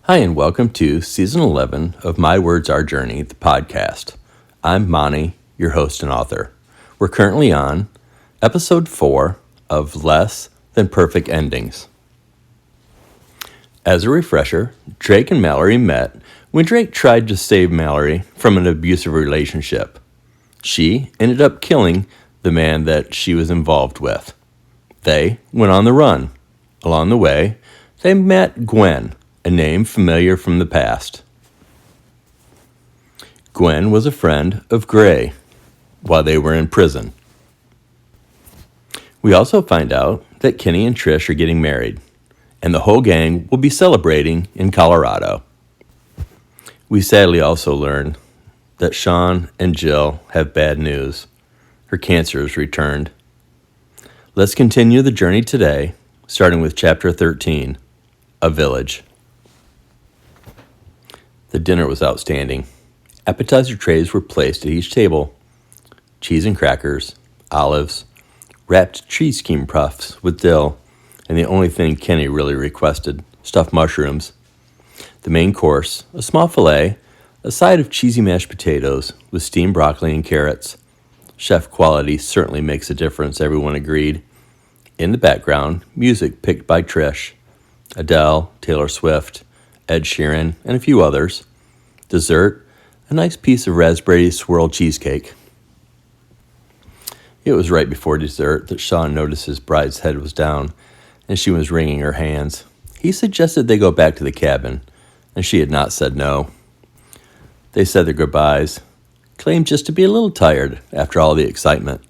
Hi, and welcome to Season 11 of My Words, Our Journey, the podcast. I'm Monty, your host and author. We're currently on Episode 4 of Less Than Perfect Endings. As a refresher, Drake and Mallory met when Drake tried to save Mallory from an abusive relationship. She ended up killing the man that she was involved with. They went on the run. Along the way, they met Gwen, a name familiar from the past. Gwen was a friend of Gray while they were in prison. We also find out that Kenny and Trish are getting married, and the whole gang will be celebrating in Colorado. We sadly also learn that Sean and Jill have bad news. Her cancer has returned. Let's continue the journey today, starting with Chapter 13, A Village. The dinner was outstanding. Appetizer trays were placed at each table. Cheese and crackers, olives, wrapped cheese cream puffs with dill, and the only thing Kenny really requested, stuffed mushrooms. The main course, a small filet, a side of cheesy mashed potatoes with steamed broccoli and carrots. Chef quality certainly makes a difference, everyone agreed. In the background, music picked by Trish, Adele, Taylor Swift, Ed Sheeran, and a few others. Dessert, a nice piece of raspberry swirl cheesecake. It was right before dessert that Sean noticed his bride's head was down, and she was wringing her hands. He suggested they go back to the cabin, and she had not said no. They said their goodbyes, claimed just to be a little tired after all the excitement.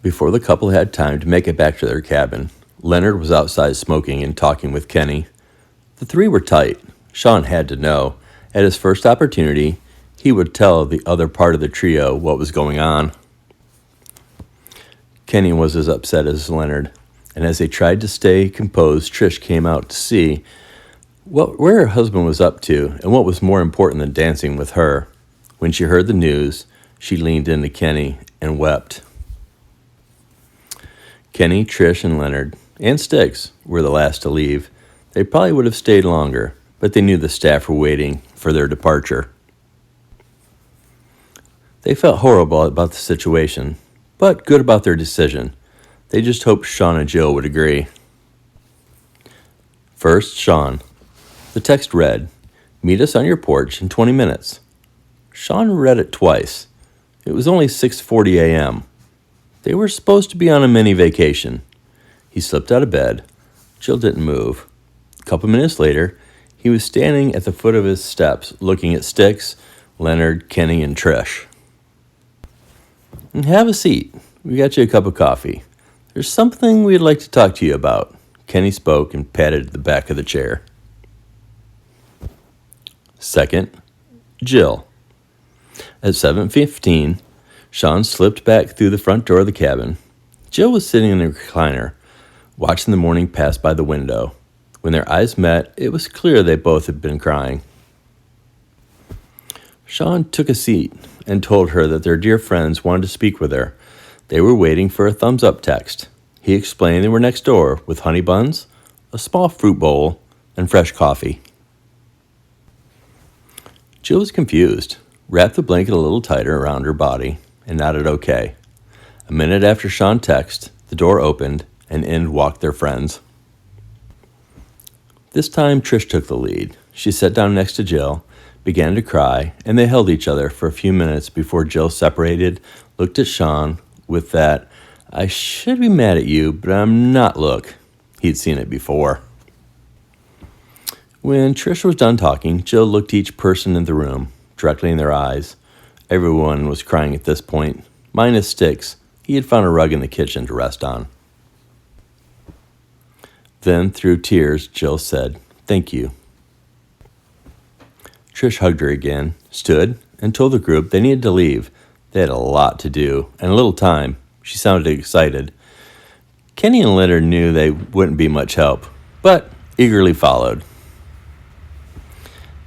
Before the couple had time to make it back to their cabin, Leonard was outside smoking and talking with Kenny. The three were tight. Sean had to know. At his first opportunity, he would tell the other part of the trio what was going on. Kenny was as upset as Leonard, and as they tried to stay composed, Trish came out to see where her husband was up to and what was more important than dancing with her. When she heard the news, she leaned into Kenny and wept. Kenny, Trish, and Leonard, and Styx were the last to leave. They probably would have stayed longer, but they knew the staff were waiting for their departure. They felt horrible about the situation, but good about their decision. They just hoped Sean and Jill would agree. First, Sean. The text read, "Meet us on your porch in 20 minutes." Sean read it twice. It was only 6:40 a.m. They were supposed to be on a mini vacation. He slipped out of bed. Jill didn't move. A couple minutes later, he was standing at the foot of his steps looking at Styx, Leonard, Kenny, and Trish. "Have a seat. We got you a cup of coffee. There's something we'd like to talk to you about." Kenny spoke and patted the back of the chair. Second, Jill. At 7:15, Sean slipped back through the front door of the cabin. Jill was sitting in the recliner, watching the morning pass by the window. When their eyes met, it was clear they both had been crying. Sean took a seat and told her that their dear friends wanted to speak with her. They were waiting for a thumbs-up text. He explained they were next door with honey buns, a small fruit bowl, and fresh coffee. Jill was confused, wrapped the blanket a little tighter around her body, and nodded okay. A minute after Sean texted, the door opened, and in walked their friends. This time, Trish took the lead. She sat down next to Jill, began to cry, and they held each other for a few minutes before Jill separated, looked at Sean with that, "I should be mad at you, but I'm not" look. He'd seen it before. When Trish was done talking, Jill looked each person in the room, directly in their eyes. Everyone was crying at this point, minus Styx. He had found a rug in the kitchen to rest on. Then, through tears, Jill said, "Thank you." Trish hugged her again, stood, and told the group they needed to leave. They had a lot to do, and a little time. She sounded excited. Kenny and Leonard knew they wouldn't be much help, but eagerly followed.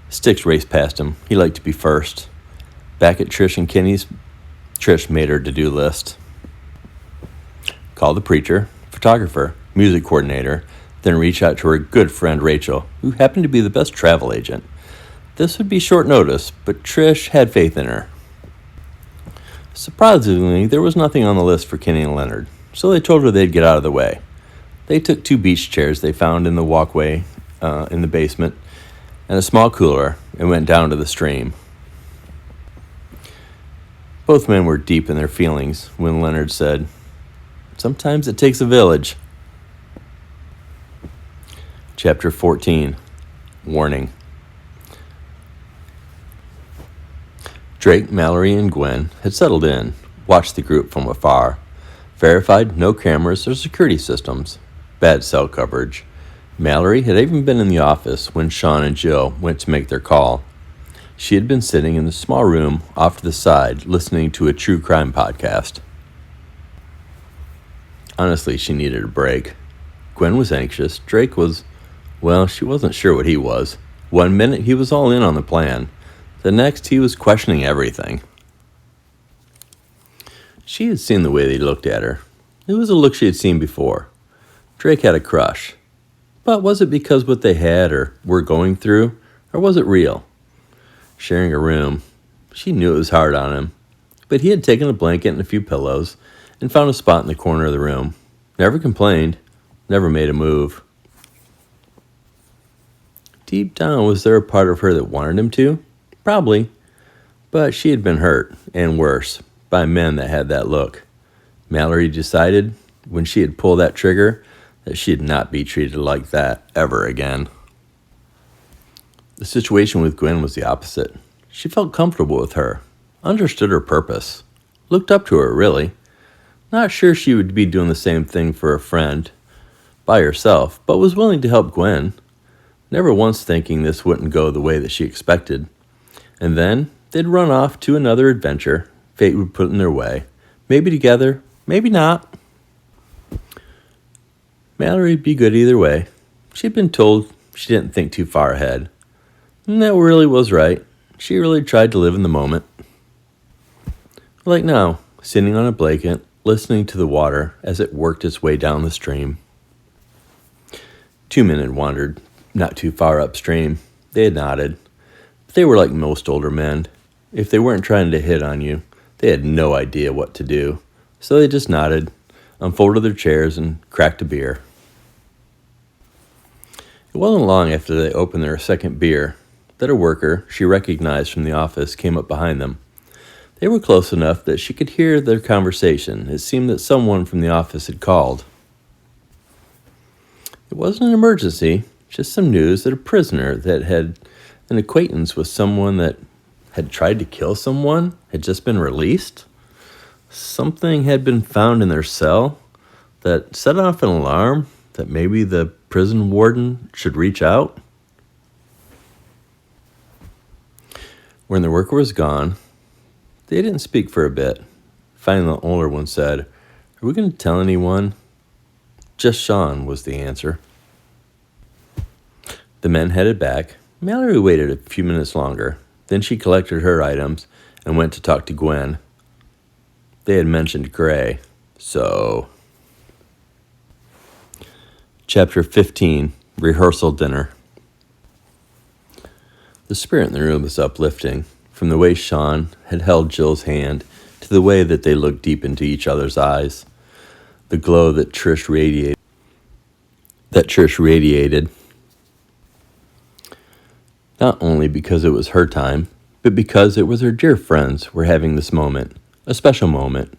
Styx raced past him. He liked to be first. Back at Trish and Kenny's, Trish made her to-do list. Called the preacher, photographer, music coordinator, then reach out to her good friend Rachel, who happened to be the best travel agent. This would be short notice, but Trish had faith in her. Surprisingly, there was nothing on the list for Kenny and Leonard, so they told her they'd get out of the way. They took 2 beach chairs they found in the walkway in the basement and a small cooler and went down to the stream. Both men were deep in their feelings when Leonard said, "Sometimes it takes a village." Chapter 14. Warning. Drake, Mallory, and Gwen had settled in, watched the group from afar, verified no cameras or security systems, bad cell coverage. Mallory had even been in the office when Sean and Jill went to make their call. She had been sitting in the small room off to the side listening to a true crime podcast. Honestly, she needed a break. Gwen was anxious. Drake was, well, she wasn't sure what he was. One minute he was all in on the plan. The next he was questioning everything. She had seen the way they looked at her. It was a look she had seen before. Drake had a crush. But was it because what they had or were going through, or was it real? Sharing a room, she knew it was hard on him, but he had taken a blanket and a few pillows and found a spot in the corner of the room. Never complained, never made a move. Deep down, was there a part of her that wanted him to? Probably, but she had been hurt, and worse, by men that had that look. Mallory decided, when she had pulled that trigger, that she'd not be treated like that ever again. The situation with Gwen was the opposite. She felt comfortable with her, understood her purpose, looked up to her, really. Not sure she would be doing the same thing for a friend, by herself, but was willing to help Gwen. Never once thinking this wouldn't go the way that she expected. And then they'd run off to another adventure fate would put in their way. Maybe together, maybe not. Mallory'd be good either way. She'd been told she didn't think too far ahead. And that really was right. She really tried to live in the moment. Like now, sitting on a blanket, listening to the water as it worked its way down the stream. 2 men had wandered not too far upstream. They had nodded. But they were like most older men. If they weren't trying to hit on you, they had no idea what to do. So they just nodded, unfolded their chairs, and cracked a beer. It wasn't long after they opened their second beer that a worker she recognized from the office came up behind them. They were close enough that she could hear their conversation. It seemed that someone from the office had called. It wasn't an emergency, just some news that a prisoner that had an acquaintance with someone that had tried to kill someone had just been released. Something had been found in their cell that set off an alarm that maybe the prison warden should reach out. When the worker was gone, they didn't speak for a bit. Finally, the older one said, "Are we going to tell anyone?" "Just Sean," was the answer. The men headed back. Mallory waited a few minutes longer. Then she collected her items and went to talk to Gwen. They had mentioned Gray, so... Chapter 15, Rehearsal Dinner. The spirit in the room was uplifting, from the way Sean had held Jill's hand to the way that they looked deep into each other's eyes. The glow that Trish radiated. Not only because it was her time, but because it was her dear friends were having this moment, a special moment,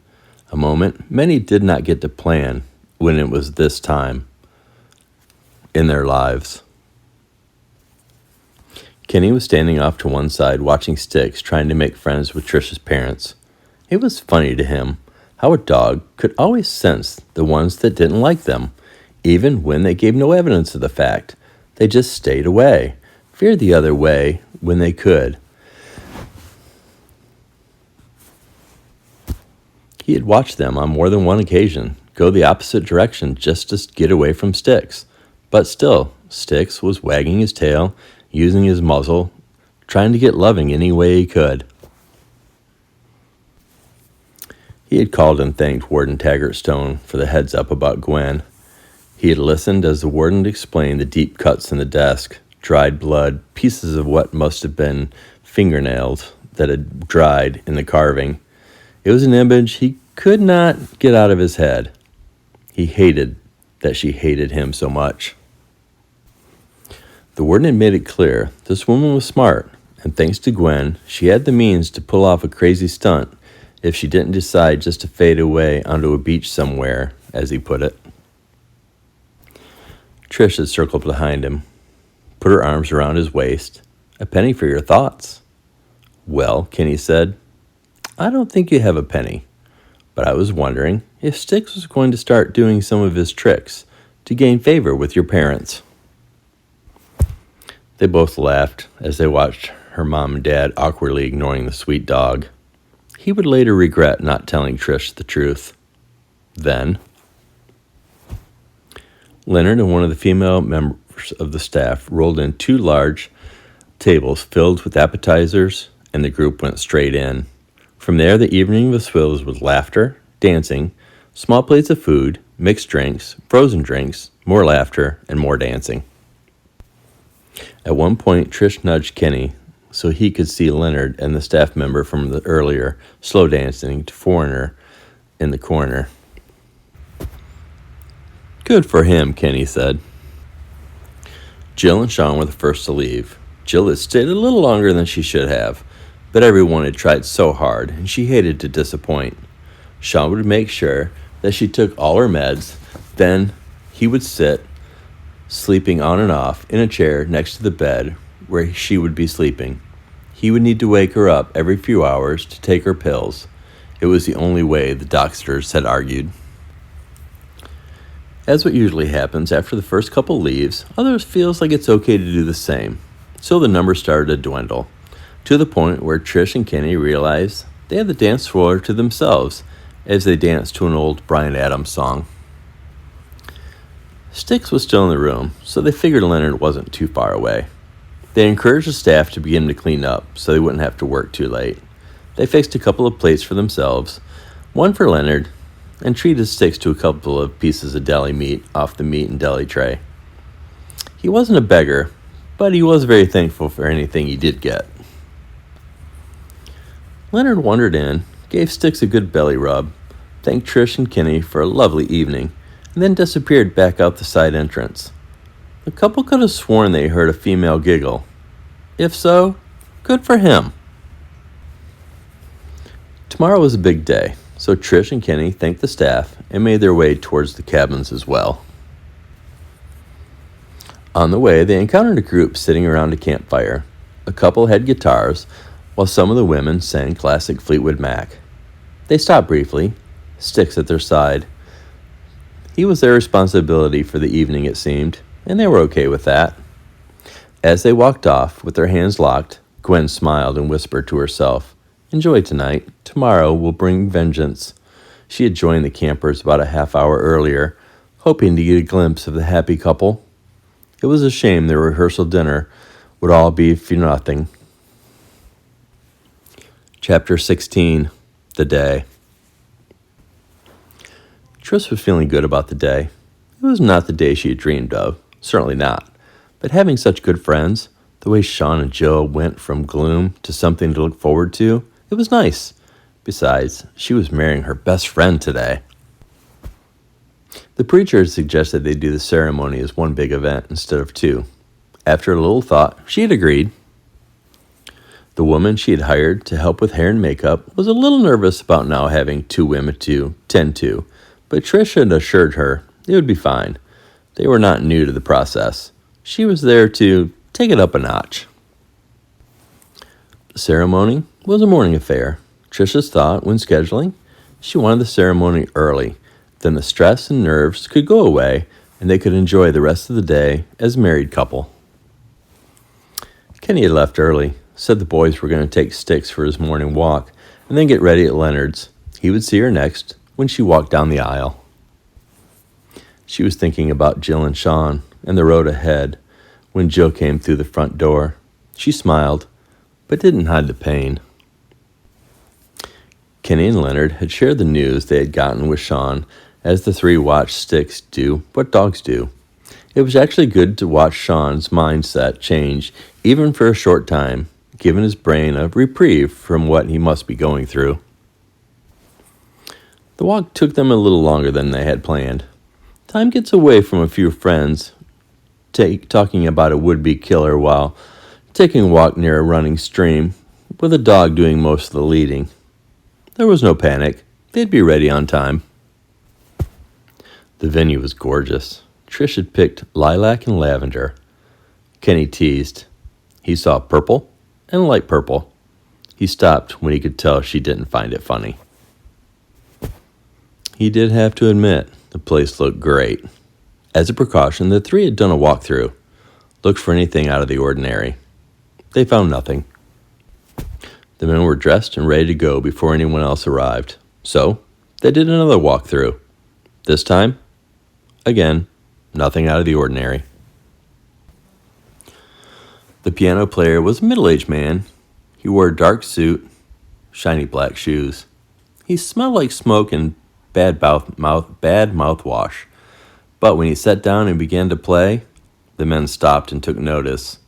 a moment many did not get to plan when it was this time in their lives. Kenny was standing off to one side watching Sticks trying to make friends with Trish's parents. It was funny to him how a dog could always sense the ones that didn't like them, even when they gave no evidence of the fact. They just stayed away, veered the other way when they could. He had watched them on more than one occasion go the opposite direction just to get away from Sticks. But still, Sticks was wagging his tail, using his muzzle, trying to get loving any way he could. He had called and thanked Warden Taggart Stone for the heads up about Gwen. He had listened as the warden explained the deep cuts in the desk, dried blood, pieces of what must have been fingernails that had dried in the carving. It was an image he could not get out of his head. He hated that she hated him so much. The warden had made it clear this woman was smart, and thanks to Gwen, she had the means to pull off a crazy stunt if she didn't decide just to fade away onto a beach somewhere, as he put it. Trish had circled behind him, put her arms around his waist. "A penny for your thoughts." "Well," Kenny said, "I don't think you have a penny, but I was wondering if Styx was going to start doing some of his tricks to gain favor with your parents." They both laughed as they watched her mom and dad awkwardly ignoring the sweet dog. He would later regret not telling Trish the truth. Then, Leonard and one of the female members of the staff rolled in 2 large tables filled with appetizers, and the group went straight in. From there, the evening was filled with laughter, dancing, small plates of food, mixed drinks, frozen drinks, more laughter, and more dancing. At one point, Trish nudged Kenny so he could see Leonard and the staff member from the earlier slow dancing to foreigner in the corner. "Good for him," Kenny said. Jill and Sean were the first to leave. Jill had stayed a little longer than she should have, but everyone had tried so hard, and she hated to disappoint. Sean would make sure that she took all her meds, then he would sit, sleeping on and off, in a chair next to the bed where she would be sleeping. He would need to wake her up every few hours to take her pills. It was the only way, the doctors had argued. As what usually happens after the first couple leaves, others feels like it's okay to do the same. So the numbers started to dwindle, to the point where Trish and Kenny realized they had the dance floor to themselves as they danced to an old Bryan Adams song. Styx was still in the room, so they figured Leonard wasn't too far away. They encouraged the staff to begin to clean up so they wouldn't have to work too late. They fixed a couple of plates for themselves, one for Leonard, and treated Styx to a couple of pieces of deli meat off the meat and deli tray. He wasn't a beggar, but he was very thankful for anything he did get. Leonard wandered in, gave Styx a good belly rub, thanked Trish and Kenny for a lovely evening, and then disappeared back out the side entrance. The couple could have sworn they heard a female giggle. If so, good for him. Tomorrow was a big day, so Trish and Kenny thanked the staff and made their way towards the cabins as well. On the way, they encountered a group sitting around a campfire. A couple had guitars, while some of the women sang classic Fleetwood Mac. They stopped briefly, Styx at their side. He was their responsibility for the evening, it seemed, and they were okay with that. As they walked off, with their hands locked, Gwen smiled and whispered to herself, "Enjoy tonight. Tomorrow will bring vengeance." She had joined the campers about a half hour earlier, hoping to get a glimpse of the happy couple. It was a shame their rehearsal dinner would all be for nothing. Chapter 16. The Day. Trish was feeling good about the day. It was not the day she had dreamed of, certainly not. But having such good friends, the way Sean and Jill went from gloom to something to look forward to, it was nice. Besides, she was marrying her best friend today. The preacher had suggested they do the ceremony as one big event instead of 2. After a little thought, she had agreed. The woman she had hired to help with hair and makeup was a little nervous about now having 2 women to tend to, but Trish had assured her it would be fine. They were not new to the process. She was there to take it up a notch. The ceremony was a morning affair. Trish's thought when scheduling, she wanted the ceremony early. Then the stress and nerves could go away, and they could enjoy the rest of the day as a married couple. Kenny had left early, said the boys were going to take Styx for his morning walk, and then get ready at Leonard's. He would see her next when she walked down the aisle. She was thinking about Jill and Sean and the road ahead when Jill came through the front door. She smiled, but didn't hide the pain. Kenny and Leonard had shared the news they had gotten with Sean as the three watched Sticks do what dogs do. It was actually good to watch Sean's mindset change, even for a short time, giving his brain a reprieve from what he must be going through. The walk took them a little longer than they had planned. Time gets away from a few friends talking about a would-be killer while taking a walk near a running stream, with a dog doing most of the leading. There was no panic. They'd be ready on time. The venue was gorgeous. Trish had picked lilac and lavender. Kenny teased. He saw purple and light purple. He stopped when he could tell she didn't find it funny. He did have to admit the place looked great. As a precaution, the three had done a walkthrough, looked for anything out of the ordinary. They found nothing. The men were dressed and ready to go before anyone else arrived. So, they did another walkthrough. This time, again, nothing out of the ordinary. The piano player was a middle-aged man. He wore a dark suit, shiny black shoes. He smelled like smoke and bad mouthwash. But when he sat down and began to play, the men stopped and took notice.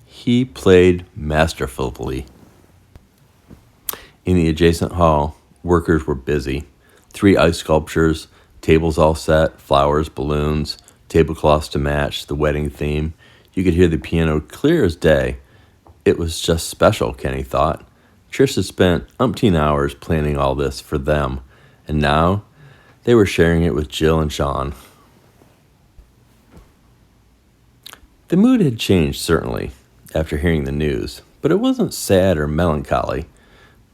He played masterfully. In the adjacent hall, workers were busy. 3 ice sculptures, tables all set, flowers, balloons, tablecloths to match the wedding theme. You could hear the piano clear as day. It was just special, Kenny thought. Trish had spent umpteen hours planning all this for them, and now they were sharing it with Jill and Sean. The mood had changed, certainly, after hearing the news, but it wasn't sad or melancholy.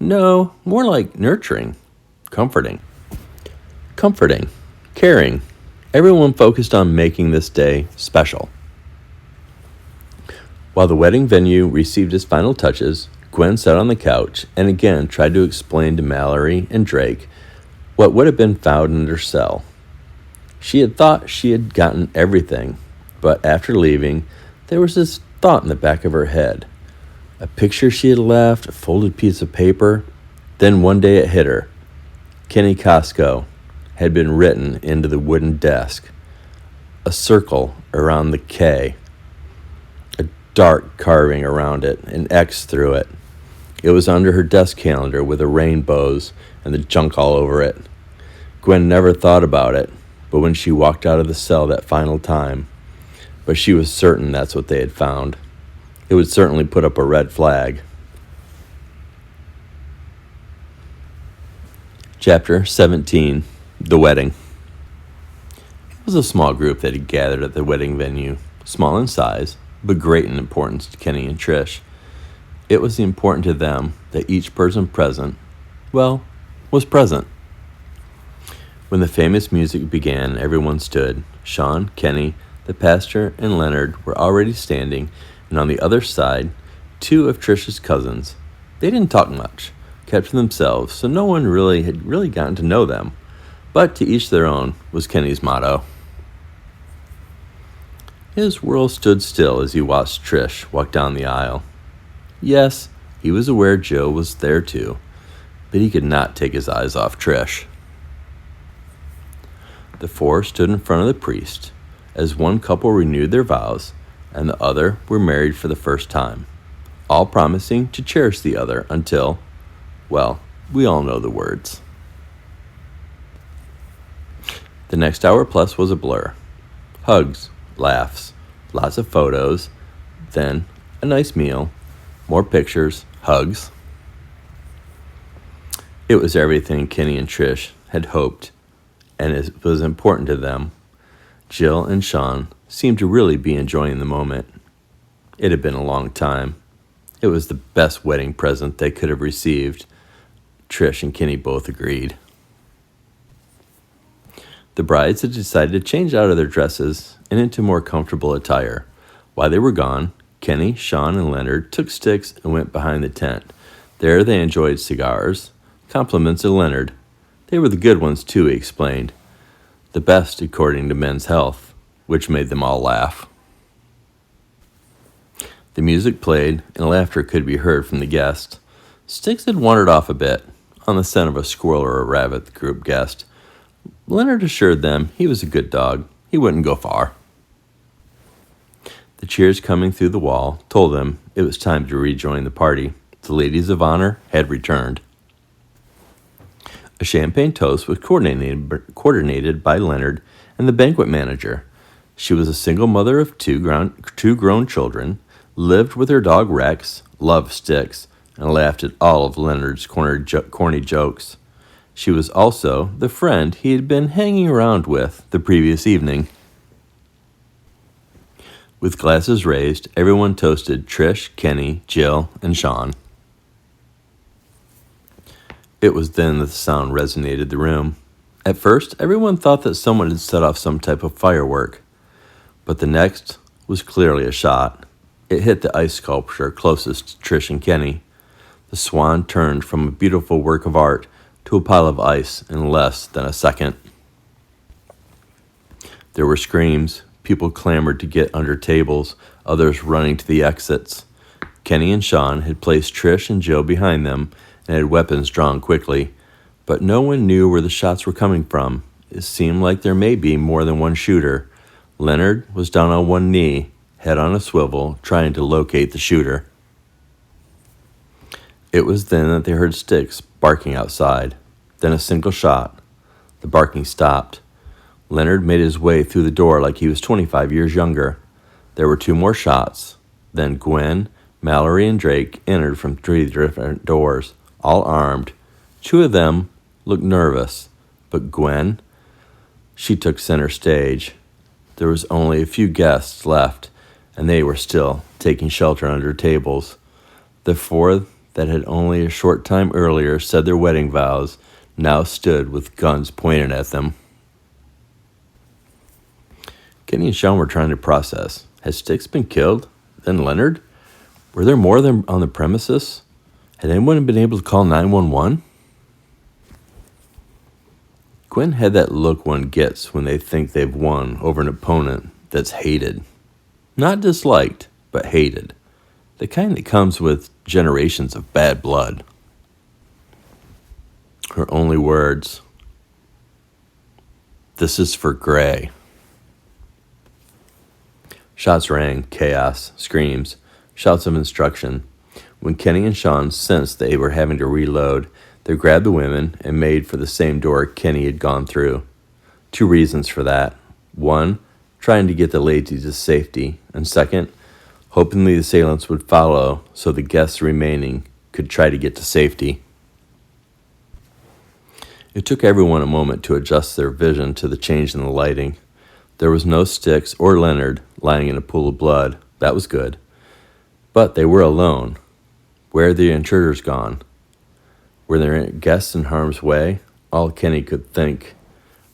No, more like nurturing, comforting, caring. Everyone focused on making this day special. While the wedding venue received its final touches, Gwen sat on the couch and again tried to explain to Mallory and Drake what would have been found in her cell. She had thought she had gotten everything, but after leaving, there was this thought in the back of her head. A picture she had left, a folded piece of paper. Then one day it hit her. Kenny Costco had been written into the wooden desk. A circle around the K. A dark carving around it, an X through it. It was under her desk calendar with the rainbows and the junk all over it. Gwen never thought about it, but when she walked out of the cell that final time, but she was certain that's what they had found. It would certainly put up a red flag. Chapter 17, The Wedding. It was a small group that had gathered at the wedding venue, small in size, but great in importance to Kenny and Trish. It was important to them that each person present, was present. When the famous music began, everyone stood. Sean, Kenny, the pastor, and Leonard were already standing, and on the other side, 2 of Trish's cousins. They didn't talk much, kept to themselves, so no one had really gotten to know them. But to each their own was Kenny's motto. His world stood still as he watched Trish walk down the aisle. Yes, he was aware Joe was there too, but he could not take his eyes off Trish. The 4 stood in front of the priest, as one couple renewed their vows, and the other were married for the first time, all promising to cherish the other until, we all know the words. The next hour plus was a blur. Hugs, laughs, lots of photos, then a nice meal, more pictures, hugs. It was everything Kenny and Trish had hoped, and it was important to them. Jill and Sean seemed to really be enjoying the moment. It had been a long time. It was the best wedding present they could have received. Trish and Kenny both agreed. The brides had decided to change out of their dresses and into more comfortable attire. While they were gone, Kenny, Sean, and Leonard took Sticks and went behind the tent. There they enjoyed cigars. Compliments to Leonard. They were the good ones too, he explained. The best according to Men's Health, which made them all laugh. The music played, and laughter could be heard from the guests. Sticks had wandered off a bit, on the scent of a squirrel or a rabbit, the group guessed. Leonard assured them he was a good dog. He wouldn't go far. The cheers coming through the wall told them it was time to rejoin the party. The ladies of honor had returned. A champagne toast was coordinated by Leonard and the banquet manager. She was a single mother of two grown children, lived with her dog Rex, loved Sticks, and laughed at all of Leonard's corny jokes. She was also the friend he had been hanging around with the previous evening. With glasses raised, everyone toasted Trish, Kenny, Jill, and Sean. It was then that the sound resonated the room. At first, everyone thought that someone had set off some type of firework, but the next was clearly a shot. It hit the ice sculpture closest to Trish and Kenny. The swan turned from a beautiful work of art to a pile of ice in less than a second. There were screams. People clamored to get under tables, others running to the exits. Kenny and Sean had placed Trish and Joe behind them and had weapons drawn quickly, but no one knew where the shots were coming from. It seemed like there may be more than one shooter. Leonard was down on one knee, head on a swivel, trying to locate the shooter. It was then that they heard Sticks barking outside. Then a single shot. The barking stopped. Leonard made his way through the door like he was 25 years younger. There were 2 more shots. Then Gwen, Mallory, and Drake entered from 3 different doors, all armed. 2 of them looked nervous, but Gwen, she took center stage. There was only a few guests left, and they were still taking shelter under tables. The 4 that had only a short time earlier said their wedding vows now stood with guns pointed at them. Kenny and Sean were trying to process. Had Sticks been killed? Then Leonard? Were there more than on the premises? Had anyone been able to call 911? Gwen had that look one gets when they think they've won over an opponent that's hated. Not disliked, but hated. The kind that comes with generations of bad blood. Her only words, "This is for Gray." Shots rang, chaos, screams, shouts of instruction. When Kenny and Sean sensed they were having to reload, they grabbed the women and made for the same door Kenny had gone through. 2 reasons for that. 1, trying to get the ladies to safety, and 2nd, hoping the assailants would follow so the guests remaining could try to get to safety. It took everyone a moment to adjust their vision to the change in the lighting. There was no Sticks or Leonard lying in a pool of blood. That was good. But they were alone. Where had the intruders gone? Were there guests in harm's way? All Kenny could think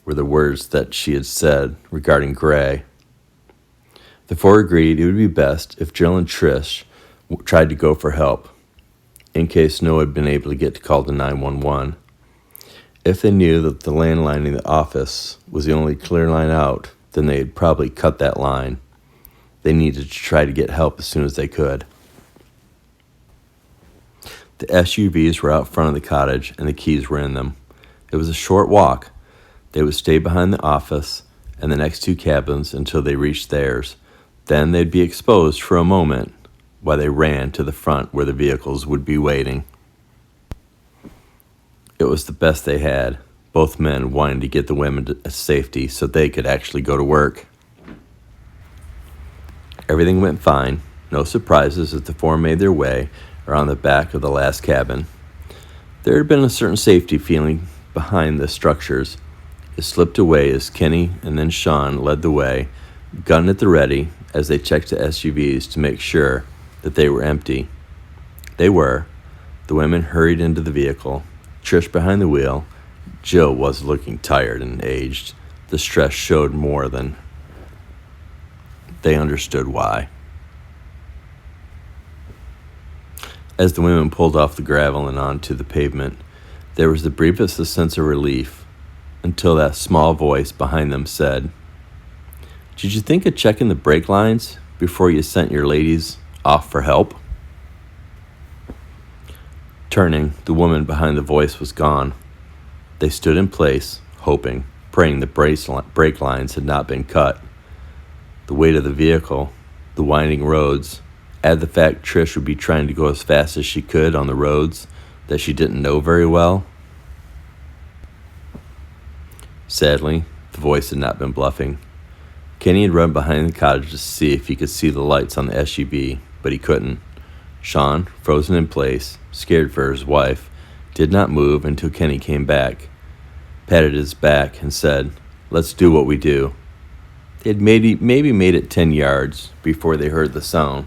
were the words that she had said regarding Gray. The 4 agreed it would be best if Jill and Trish tried to go for help, in case no one had been able to get to call to 911. If they knew that the landline in the office was the only clear line out, then they had probably cut that line. They needed to try to get help as soon as they could. The SUVs were out front of the cottage, and the keys were in them. It was a short walk. They would stay behind the office and the next 2 cabins until they reached theirs. Then they'd be exposed for a moment while they ran to the front where the vehicles would be waiting. It was the best they had, both men wanting to get the women to safety so they could actually go to work. Everything went fine. No surprises as the 4 made their way around the back of the last cabin. There had been a certain safety feeling behind the structures. It slipped away as Kenny and then Sean led the way, gun at the ready, as they checked the SUVs to make sure that they were empty. They were. The women hurried into the vehicle, Trish behind the wheel. Jill was looking tired and aged. The stress showed more than they understood why. As the women pulled off the gravel and onto the pavement, there was the briefest sense of relief until that small voice behind them said, "Did you think of checking the brake lines before you sent your ladies off for help?" Turning, the woman behind the voice was gone. They stood in place, hoping, praying the brake lines had not been cut. The weight of the vehicle, the winding roads, add the fact Trish would be trying to go as fast as she could on the roads that she didn't know very well. Sadly, the voice had not been bluffing. Kenny had run behind the cottage to see if he could see the lights on the SUV, but he couldn't. Sean, frozen in place, scared for his wife, did not move until Kenny came back, patted his back, and said, "Let's do what we do." They had maybe made it 10 yards before they heard the sound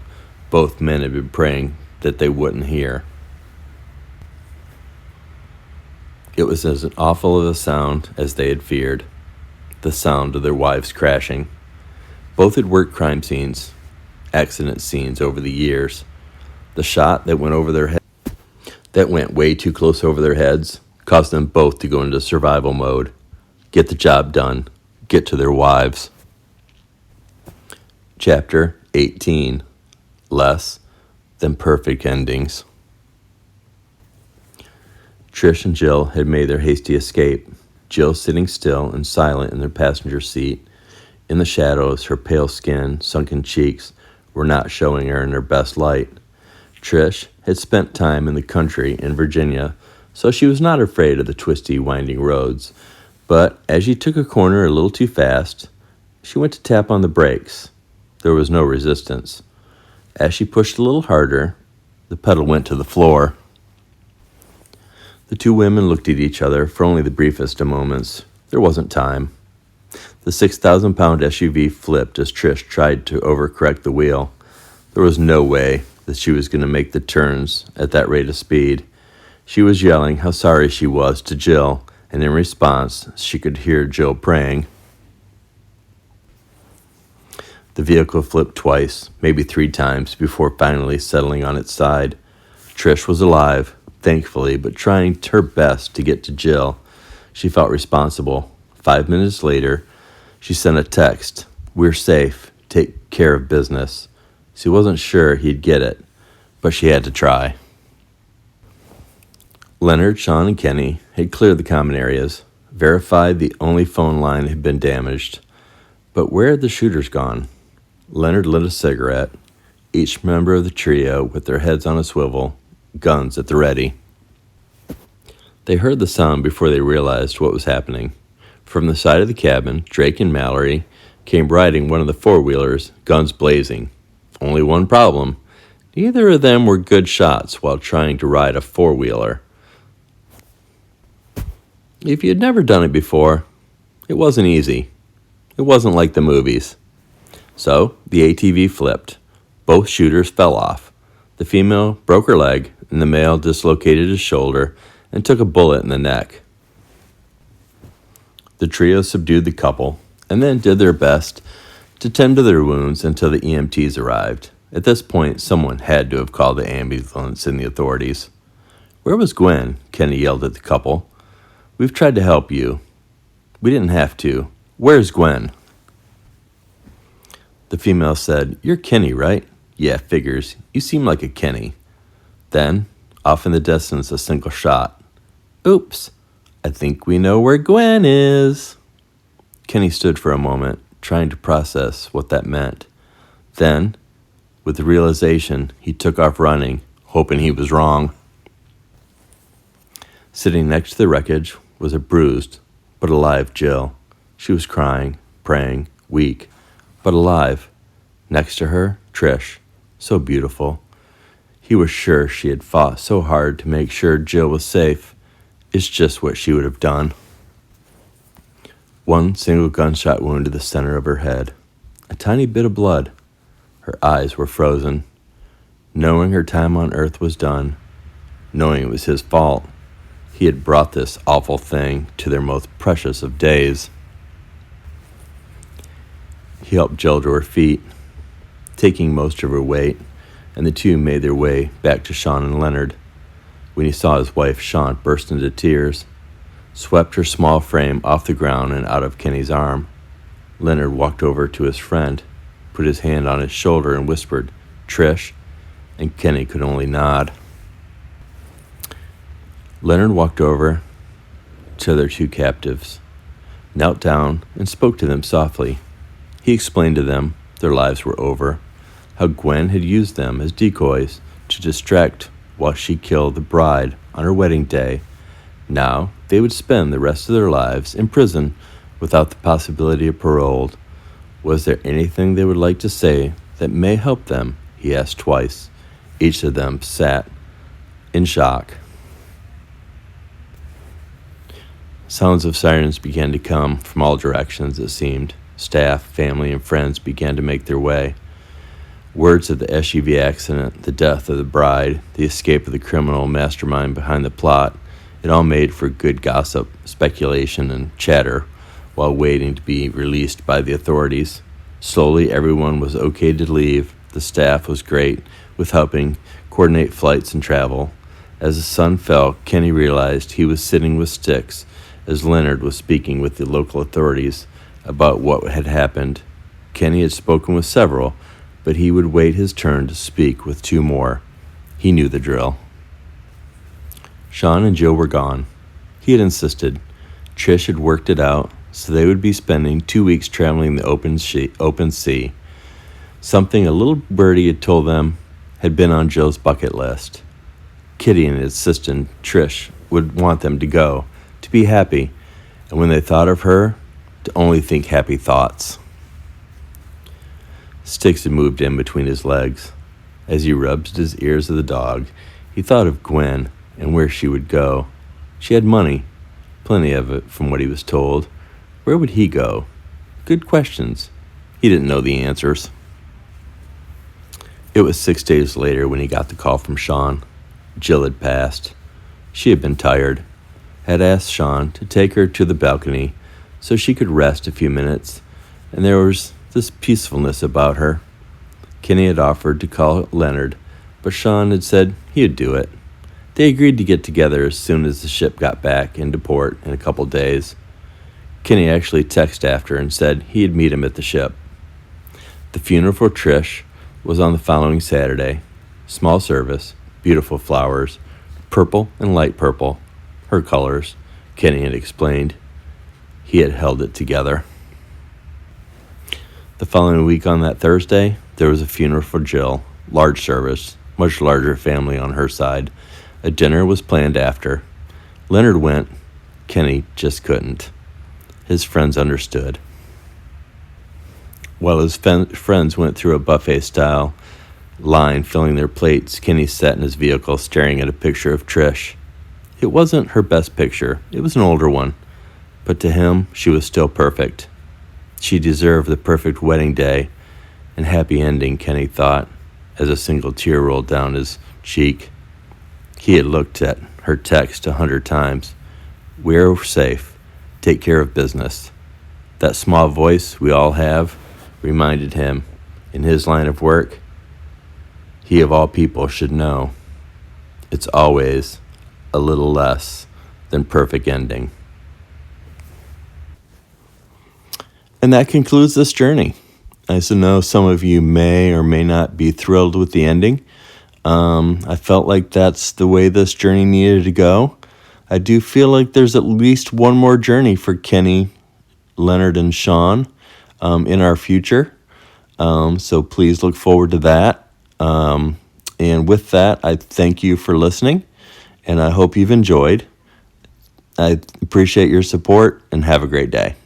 both men had been praying that they wouldn't hear. It was as awful of a sound as they had feared, the sound of their wives crashing. Both had worked crime scenes, accident scenes over the years. The shot that went way too close over their heads caused them both to go into survival mode, get the job done, get to their wives. Chapter 18. Less Than Perfect Endings. Trish and Jill had made their hasty escape, Jill sitting still and silent in their passenger seat. In the shadows, her pale skin, sunken cheeks were not showing her in her best light. Trish had spent time in the country in Virginia, so she was not afraid of the twisty, winding roads. But as she took a corner a little too fast, she went to tap on the brakes. There was no resistance. As she pushed a little harder, the pedal went to the floor. The two women looked at each other for only the briefest of moments. There wasn't time. The 6,000-pound SUV flipped as Trish tried to overcorrect the wheel. There was no way that she was going to make the turns at that rate of speed. She was yelling how sorry she was to Jill, and in response, she could hear Jill praying. The vehicle flipped twice, maybe 3 times, before finally settling on its side. Trish was alive, thankfully, but trying her best to get to Jill. She felt responsible. 5 minutes later, she sent a text, "We're safe. Take care of business." She wasn't sure he'd get it, but she had to try. Leonard, Sean, and Kenny had cleared the common areas, verified the only phone line had been damaged. But where had the shooters gone? Leonard lit a cigarette, each member of the trio with their heads on a swivel, guns at the ready. They heard the sound before they realized what was happening. From the side of the cabin, Drake and Mallory came riding one of the four-wheelers, guns blazing. Only one problem. Neither of them were good shots while trying to ride a four-wheeler. If you had never done it before, it wasn't easy. It wasn't like the movies. So, the ATV flipped. Both shooters fell off. The female broke her leg, and the male dislocated his shoulder and took a bullet in the neck. The trio subdued the couple, and then did their best to tend to their wounds until the EMTs arrived. At this point, someone had to have called the ambulance and the authorities. "Where was Gwen?" Kenny yelled at the couple. "We've tried to help you. We didn't have to. Where's Gwen?" The female said, "You're Kenny, right?" "Yeah, figures. You seem like a Kenny." Then, off in the distance, a single shot. "Oops, I think we know where Gwen is." Kenny stood for a moment, trying to process what that meant. Then, with the realization, he took off running, hoping he was wrong. Sitting next to the wreckage was a bruised but alive Jill. She was crying, praying, weak, but alive. Next to her, Trish, so beautiful. He was sure she had fought so hard to make sure Jill was safe. It's just what she would have done. One single gunshot wound to the center of her head. A tiny bit of blood. Her eyes were frozen. Knowing her time on earth was done, knowing it was his fault, he had brought this awful thing to their most precious of days. He helped Jill to her feet, taking most of her weight, and the two made their way back to Sean and Leonard. When he saw his wife, Sean burst into tears, swept her small frame off the ground and out of Kenny's arm. Leonard walked over to his friend, put his hand on his shoulder and whispered, "Trish," and Kenny could only nod. Leonard walked over to their two captives. knelt down, and spoke to them softly. He explained to them their lives were over, how Gwen had used them as decoys to distract while she killed the bride on her wedding day. Now they would spend the rest of their lives in prison without the possibility of parole. Was there anything they would like to say that may help them? He asked twice. Each of them sat in shock. Sounds of sirens began to come from all directions, it seemed. Staff, family, and friends began to make their way. Words of the SUV accident, the death of the bride, the escape of the criminal mastermind behind the plot, it all made for good gossip, speculation, and chatter while waiting to be released by the authorities. Slowly, everyone was okay to leave. The staff was great with helping coordinate flights and travel. As the sun fell, Kenny realized he was sitting with sticks as Leonard was speaking with the local authorities about what had happened. Kenny had spoken with several, but he would wait his turn to speak with two more. He knew the drill. Sean and Jill were gone. He had insisted. Trish had worked it out, so they would be spending 2 weeks traveling the open sea. Something a little birdie had told them had been on Jill's bucket list. Kitty and his assistant, Trish, would want them to go, to be happy, and when they thought of her, to only think happy thoughts. Sticks had moved in between his legs. As he rubbed his ears of the dog, he thought of Gwen and where she would go. She had money, plenty of it from what he was told. Where would he go? Good questions. He didn't know the answers. It was 6 days later when he got the call from Sean. Jill had passed. She had been tired, had asked Sean to take her to the balcony so she could rest a few minutes, and there was this peacefulness about her. Kenny had offered to call Leonard, but Sean had said he'd do it. They agreed to get together as soon as the ship got back into port in a couple days. Kenny actually texted after and said he'd meet him at the ship. The funeral for Trish was on the following Saturday. Small service, beautiful flowers, purple and light purple, her colors, Kenny had explained. He had held it together. The following week on that Thursday, there was a funeral for Jill, large service, much larger family on her side. A dinner was planned after. Leonard went. Kenny just couldn't. His friends understood. While his friends went through a buffet-style line filling their plates, Kenny sat in his vehicle staring at a picture of Trish. It wasn't her best picture. It was an older one. But to him, she was still perfect. She deserved the perfect wedding day and happy ending, Kenny thought, as a single tear rolled down his cheek. He had looked at her text 100 times. We're safe. Take care of business. That small voice we all have reminded him, in his line of work, he of all people should know. It's always a little less than perfect ending. And that concludes this journey. I know some of you may or may not be thrilled with the ending. I felt like that's the way this journey needed to go. I do feel like there's at least one more journey for Kenny, Leonard, and Sean in our future. So please look forward to that. And with that, I thank you for listening, and I hope you've enjoyed. I appreciate your support, and have a great day.